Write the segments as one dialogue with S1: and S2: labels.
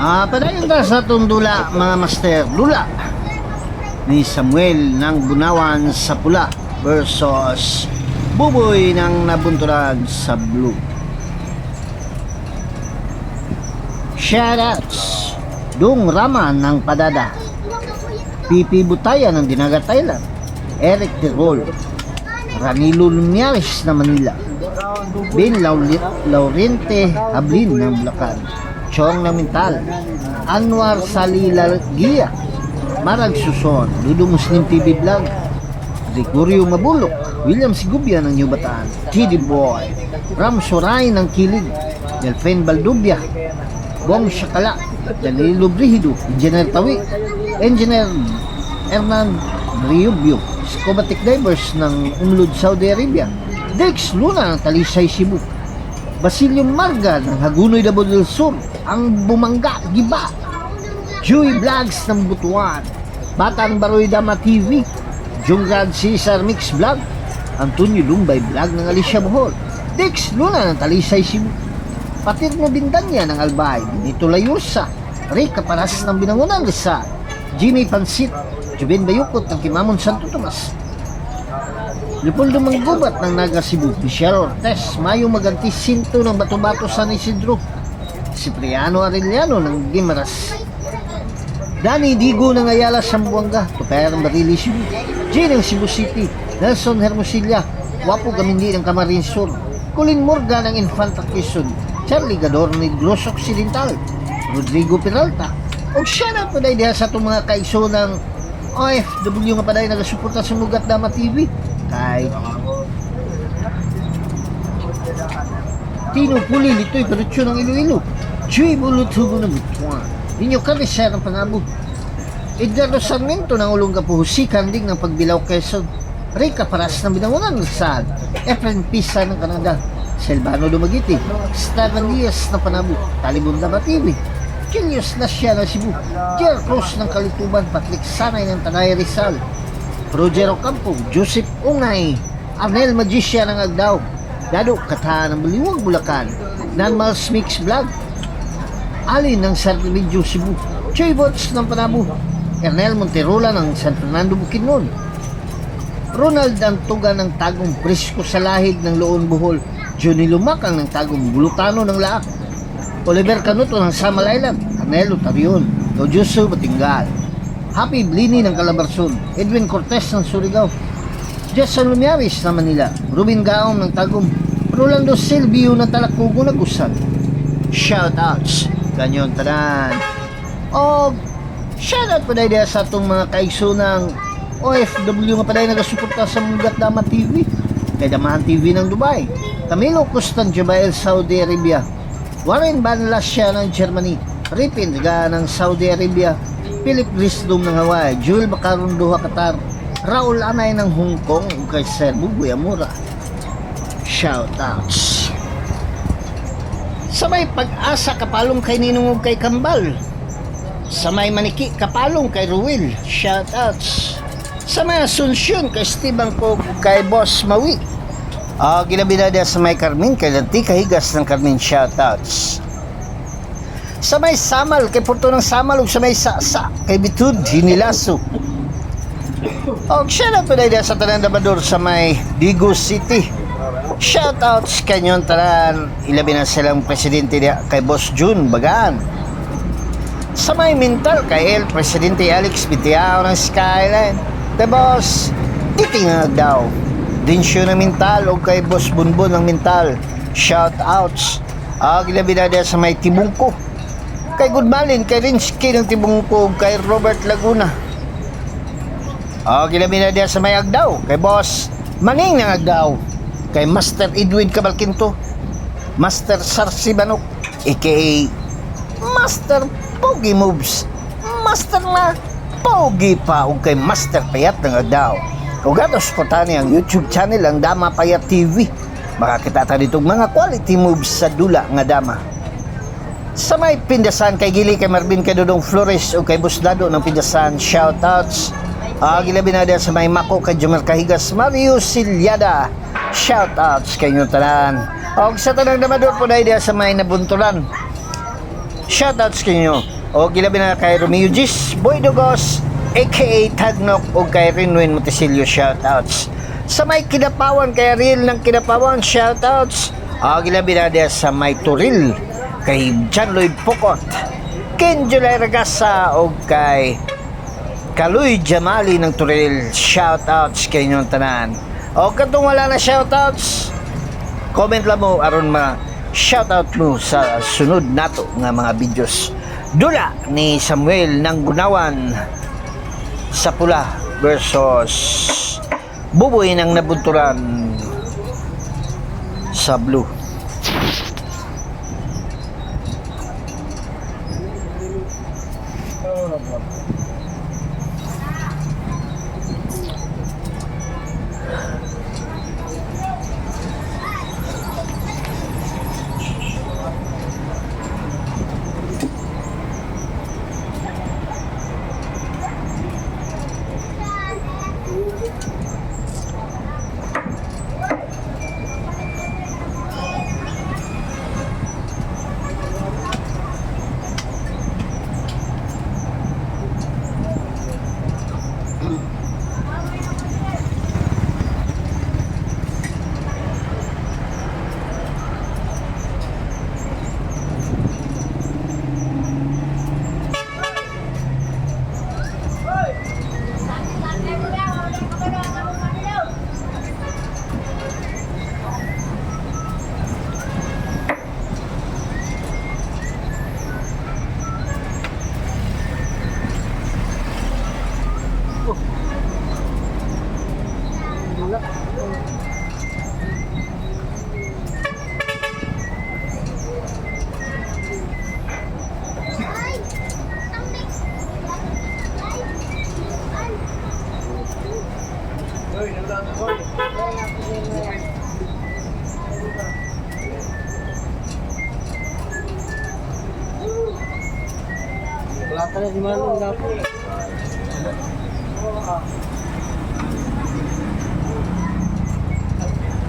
S1: Padayon ta sa itong dula, mga master. Dula ni Samuel ng Bunawan sa Pula versus Buboy ng Nabunturag sa Blue. Shoutouts Dung Rama ng Padada, Pipi Butaya ng Dinaga Thailand, Eric Tirol, Ranilo Lumiares na Manila, Ben Laurente Hablin ng Bulacan, Chong na Mental, Anwar Salila Gia, Marag Suson, Dudu Muslim TV Vlog, Gregorio Mabulok, William Sigubia ng New Bataan, Kiddy Boy, Ram Soray ng Kilig, Delfen Baldubia, Bong Shakala, Danilo Brihido, Engineer Tawi, Engineer Hernan Riubio, Scobatic Divers ng Umlud, Saudi Arabia, Dex Luna ng Talisay, Cebu, Basilio Marga ng Hagunoy, Davao del Sur, ang Bumangga, Giba, Joey Vlogs ng Butuan, Batang Baroy Dama TV, Jungrad Cesar Mix Vlog, Antonio Lumbay Vlog ng Alicia Bohol, Dex Luna ng Talisay, Cebu, Patirno Bindanya ng Albay, Benito Layusa, Rick Caparas ng Binangunan Rizal, Jimmy Pansit, Juben Bayukot ng Kimamon Santo Tomas, Leopoldo Manggubat ng Naga Cebu, Michelle Ortez, Mayo Maganti Sinto ng Bato-Bato San Isidro, Cipriano Arellano ng Guimaras, Danny Digo ng Ayala Sambuanga, Tuper Barili Cebu, Jane ng Cebu City, Nelson Hermosilla, Wapo Gamindi ng Camarines Sur, Colin Morgan ng Infanta Quezon, Charlie Gador ng Negros Occidental, Rodrigo Peralta, o shoutout po dahil sa itong mga kaiso ng OFW nga pa dahil nagasuporta sa Mugat Dama TV, kay Tino Puli, Litoy Perutso ng Iloilo, Joy Bulutubo ng Butuan, Ninyo Carisar ng Panabo, Edgardo Sarmiento ng Olongapo, Husi Kanding ng Pagbilao Quezon, Rica Paras ng Binangunan Rizal, Efren Pisa ng Canada, Silvano Dumagiti, Steven Diaz ng Panabo, Talibon Dama TV, Julius Lascia ng Cebu, Jer Cruz ng Kalituban, Patrick Sanay ng Tanay Rizal, Roger Ocampo, Joseph Ungay, Arnel Magisya ng Agdao, Dado Kata ng Baliwag, Bulacan, Nanmals Mix Vlog, Ali ng Sartivideo Cebu, Choy Bots ng Panabo, Ernel Monterola ng San Fernando Bukidnon, Ronald Antuga ng Tagum Prisco Salahid ng Loon Bohol, Johnny Lumakang ng Tagum Bulutano ng Laak, Oliver Canuto ng Samal Island, Arnelo Tarion, Gaudiuso Batingal, Happy Blini ng Calabarzon, Edwin Cortez ng Surigao, Jason Lumiaris ng Manila, Ruben Gaom ng Tagum, Rolando Silvio ng Talakugo na Gusan. Shoutouts kanyon tanan. O shoutout pa dahil sa itong mga kaiso ng OFW nga pa dahil nagasuporta sa Mugat Dama TV, kay Damahan TV ng Dubai, Camilo Costan Jabael Saudi Arabia, Warren Van Lassia ng Germany, Ripin Riga ng Saudi Arabia, Philip Grisdom ng Hawaii, Joel Bacaron Doha Qatar, Raul Anay ng Hong Kong, kay Sir Buboy Amura. Shoutouts sa may Pag-asa Kapalong kay Ninong ug kay Kambal, sa may Maniki Kapalong kay Ruel. Shoutouts sa may Asunsyon kay Esteban Cog kay Boss Mawi. Ginabinada sa may Carmen kay Lanti Kahigas ng Carmen. Shoutouts sa may Samal kay Porto ng Samal ug sa may Sasa kay Bitud Hinilaso. Shoutout po dahil sa tanan Dabador sa may Digo City. Shoutouts kanyon tanan, ilabi na silang presidente kay Boss June Bagaan. Sa may Mental kay El Presidente Alex Bitiao ng Skyline, kay Boss Titingag daw Dinsyo ng Mental o kay Boss Bunbon ng Mental. Shoutouts ilabi na sa may Tibungko kay Goodmalin, kay Rinsky ng Tibungko, kay Robert Laguna. Ilabi na sa may Agdaw kay Boss Maning ng Agdaw, kay Master Edwin Cabalquinto, Master Sarsi Banok aka Master Pogi Moves, Master na Pogi pa, o kay Master Payat ng Agdaw. Kung gatos po tani ang YouTube channel ang Dama Payat TV, makakita ta ditong mga quality moves sa dula nga dama. Sa may Pindasan kay Gili, kay Marvin, kay Dodong Flores o kay Busdado ng Pindasan. Shoutouts gilabi na sa may Mako kay Jomar Kahigas, Mario Silyada. Shoutouts kay nyo tanan. O sa tanang Damador po dahil sa may Nabuntulan. Shoutouts kay nyo. O gilabi na kay Romeo Gis, Boy Dugos, aka Tagnok, o kay Rinwin Montecillo, shoutouts. Sa may Kinapawan, kay Ariel ng Kinapawan, shoutouts. O gilabi na dia sa may Turil, kay John Lloyd Pocot, Ken Julay Ragasa, o kay Kaloy Jamali ng Turil, shoutouts kay inyong tanan. O katong wala na shoutouts, comment lang mo aron ma shoutout mo sa sunod nato nga mga videos. Dula ni Samuel ng Gunawan sa pula versus Buboy ng Nabunturan sa blue.
S2: Wala ka na si Manong Gapo.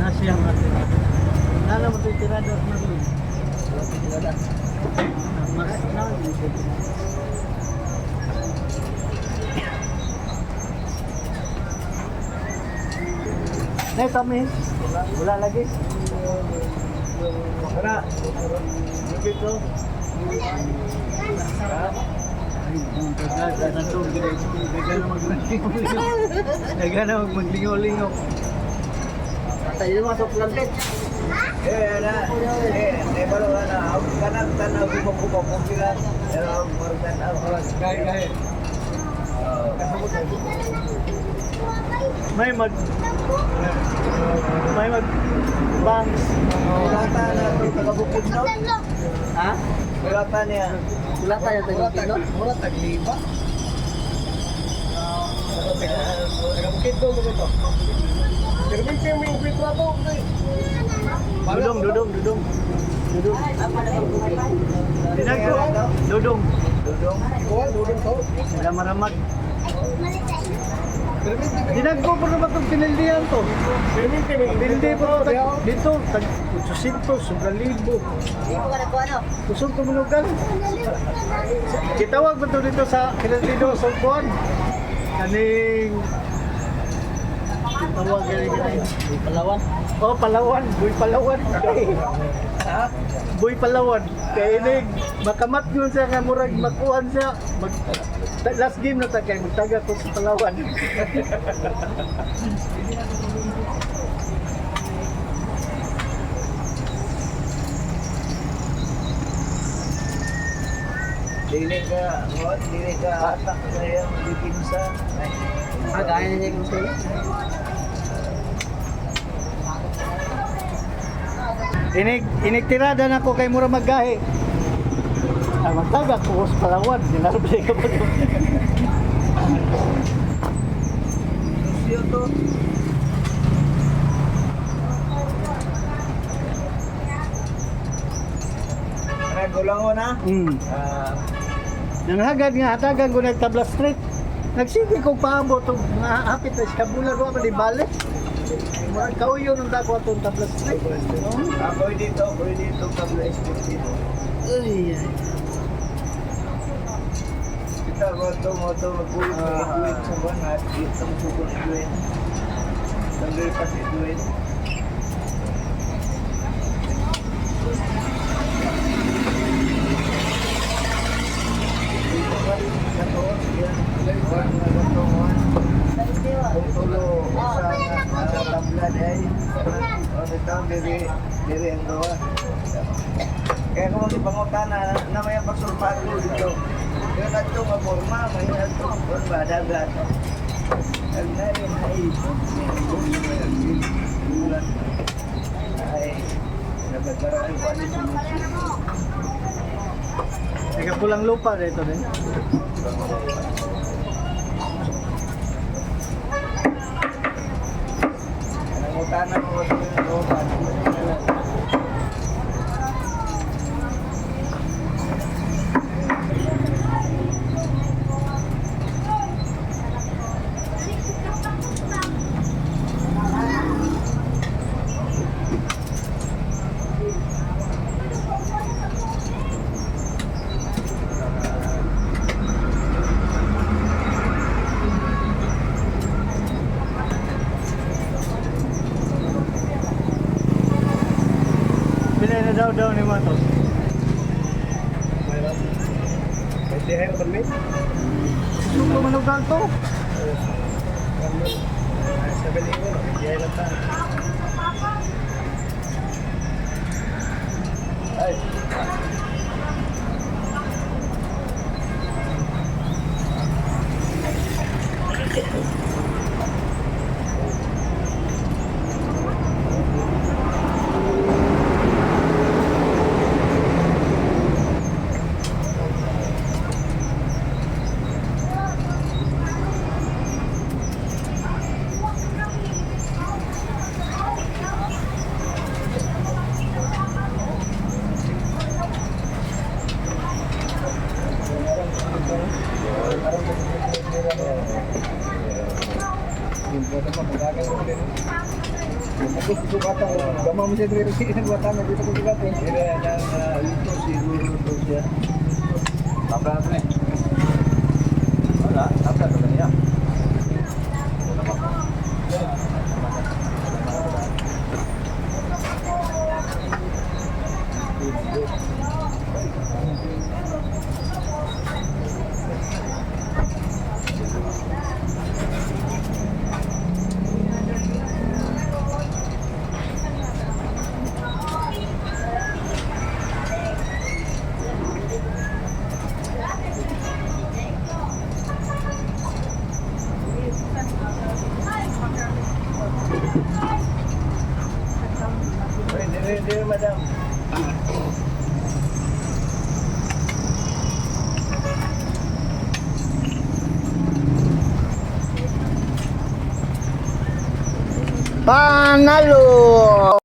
S2: Nasiyang natin. Nala mo ito'y tirada at Marlon. Wala ito'y tirada. Maras na. Kami. Wala lagi. Wala. Dito. Daga na maglingo-lingo. Tayo na masok plantet. Na. Balo na. Kanan tanaw bubok-bubok kung sila. Pero marundan ako. Kaya. May mag bangs. Kulata na ito tagabukod no? Ha? Kulata niya. Kulata niya tagabukod no? Mura tagliba. Tagabukid to ito. Tagabukid kayo may upit na to. Dudong. Dinagko. Dudong to. Wala maramag. Dinagko pa naman itong pinildihan to. Pinildi po dito. 800, 1,000. Kusog tumunugan. Kitawag ba ito dito sa Kinandido sa Buwan? Kaning tawag galing. Boy Palawan. Oh, Palawan. Boy Palawan. Boy Palawan. Kaya inig, makamat yun siya nga murag makuhan siya. Last game na tagay, magtaga ko sa Palawan. Dili ka atak na yan, dipinsa. Gaya na niya yung sa'yo. Inig tirada na ko kay mura maggahi. Magtaga ko sa Palawan, dinarabay ka pa doon. Siyo to. Gulang ko na? Nanghagad nga, hatagan ko nagtabla street. Nagsige kong paabot, hapit na siya, bulan ko pa di balik. Kauyo nung dako atong tabla street. Pwede dito tabla street dito. Ay.
S3: Moto magkulit sa banat, sa musukon iguin. Tanggay pa si iguin. Kaya kung si pangutana na may pagsurpato dito. Kaya na ito maporma, may na ito badagat. Ang narin ay nagkagaraan pa ni
S2: Teka pulang lupa dito din.
S3: Pangutana mo ito yung ropa.
S2: Pilay na daw ni Matos.
S3: Pwede kayo kami?
S2: Suko manugang to.
S3: Sa galingo, hindi lang tayo. Ay. Yung buwan naman, magagal mo din. Ako sukatan, gama mo siya dito sa buwatan na dito ko sukatan. Kaya lang, ito siguro ito siya. Tabla na eh. Wala, tabla na niya. Hindi, madam.
S1: Panalo!